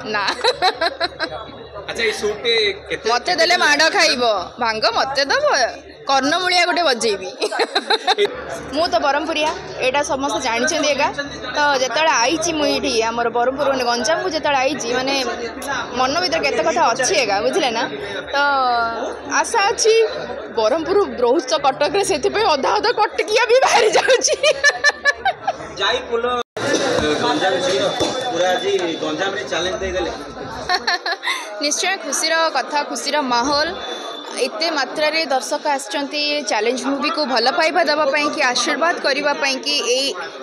ना अच्छा ये शूट मत देले माड़ खाइब भांग मत दब कर्णमूलिया गोटे बजेबी मु तो ब्रह्मपुरिया एटा समस्त जानते एका तो जिते आई मुझे आमर ब्रह्मपुर मैंने गंजाम को जिते आई माने मन भर केत कथा अच्छी एका बुझे ना तो आशा अच्छी ब्रह्मपुर रोज तो कटक से अधा अधा कटकिया भी बाहरी जाई पुल गंजाम पूरा आज गंजाम रे चैलेंज दे देले निश्चय खुशी कथा खुशी माहौल एते मात्रा रे दर्शक आसचंती चैलेंज मूवी को भल पाइबा दवापाई कि आशीर्वाद करने कि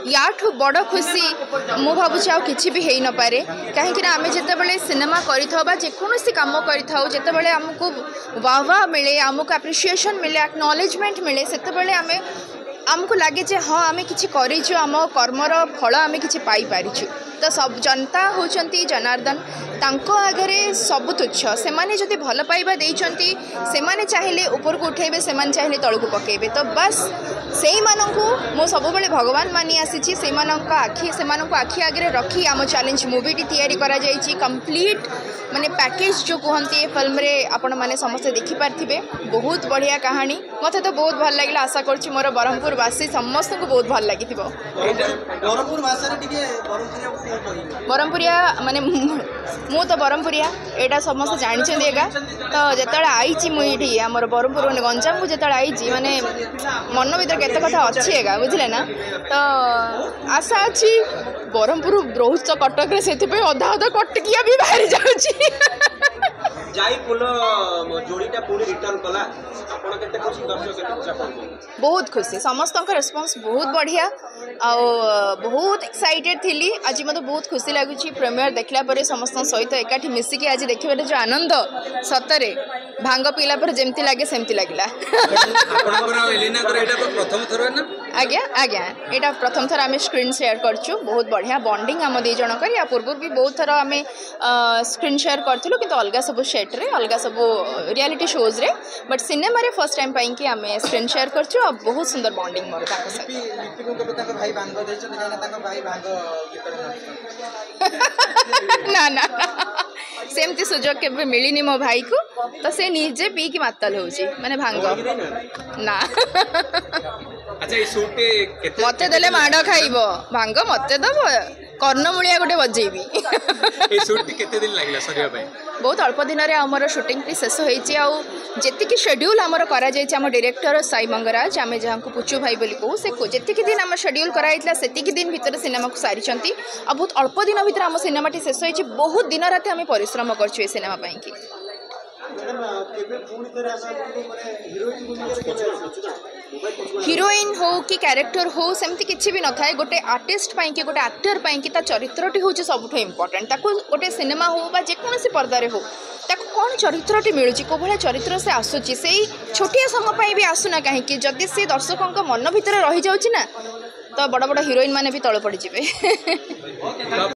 याठू बड़ खुशी मु भावुँ आउ कि भी हो न पारे कहीं आम जिते सिनेमा करोसी कम करते आमको वाह मिले आमको एप्रिसिएशन मिले एक्नॉलेजमेंट मिले से आमको लगे जे हाँ आम कि आम कर्मर फल आम कि पारिचु तो सब जनता होचंती जनार्दन तांको आगे सब तुच्छ से माने जदि भल पाइबा देइचंती से माने चाहिले ऊपर को उठेबे से माने चाहिले तळ को पकेबे तो बस सेई माननकु मो सब बेले भगवान मानी आसीची से माननका आखि से माननकु आखि आगे रखी आम चैलेंज मूवी टी तैयारी करा जायची कंप्लीट माने पैकेज जो कहते फिल्म रे आपण माने समस्त देखि पारथिबे बहुत बढ़िया कहानी मते तो बहुत भल लागला आशा करछि मोर ब्रह्मपुर वासी समस्त को बहुत भल लागिथिबो ब्रह्मपुर भाषा रे टिके ब्रह्मपुरिया माने मु तो ब्रह्मपुरिया एटा समस्त जानते एका तो जिते आई मुझे आमर ब्रह्मपुर मैंने गंजाम को जिते आई माने मन भर केत कथा अच्छी एका बुझे ना तो आशा अच्छी ब्रह्मपुर रोज तो कटक से अधा अधा कटकिया भी बाहरी जाई पुल जोड़ीटा पूरी रिटर्न कला आपण केते खुशी दर्शक बहुत खुशी समस्त रेस्पॉन्स बहुत बढ़िया बहुत एक्साइटेड थी आज मत बहुत खुशी लगुच प्रीमियर देखला पर समस्त सहित एकाठी मिसिकी आज देखिए जो आनंद सतरे भांग पीला पर जमती लगे सेमती लगला आज्ञा आज्ञा यहाँ प्रथम थर आम स्क्रीन शेयर करचु बहुत बढ़िया बॉन्डिंग आम दी जन कर या पूर्व भी बहुत थर आम स्क्रीन शेयर करूँ कि अलग सब सेट रे अलग सब रियलिटी शोज रे बट सिनेमा रे फर्स्ट टाइम पाई कि आम स्क्रीन शेयर करचु और बहुत सुंदर बॉन्डिंग मोर ना ना सेमती सुजोग के मिलनी मो भाई को तो से निजे पी की माताल होची माने भांग ना अच्छा ये शूट मत देले माड़ खाइब भांग मत दब कर्णमूलिया गोटे बजेबी ये शूट केते दिन लागला सरिया भाई बहुत अल्प दिन रे हमर शूटिंग भी शेष होईची आ जेतिकी शेड्यूल हमर करा जायछि हम डायरेक्टर साई मंगराज आमे जहां को पुचू भाई बोली को से को जेतिकी दिन हम शेड्यूल कराइतला सेतिकी दिन भीतर सिनेमा को सारिचंती आ बहुत अल्प दिन भीतर हम सिनेमा टी शेष होईची बहुत दिन रात हम परिश्रम करछु ए सिनेमा पई की हिरोइन हो कि कैरेक्टर हो सेमती किसी भी न थाए गोटे आर्टिस्ट पाई कि गोटे एक्टर पाई कि चरित्रटी हूँ सबुठ इम्पोर्टेंट ताको गोटे सिनेमा हो बा जेकोसी पर्दारे हो ताको कौन चरित्रटी मिलूँ कौ भाया चरित्र से आसूची से छोटिया समय भी आसुना कहीं जदि से दर्शकों मन भितर रही जाऊँ ना तो बड़ बड़ हिरोइन माने भी तल पड़ जाए।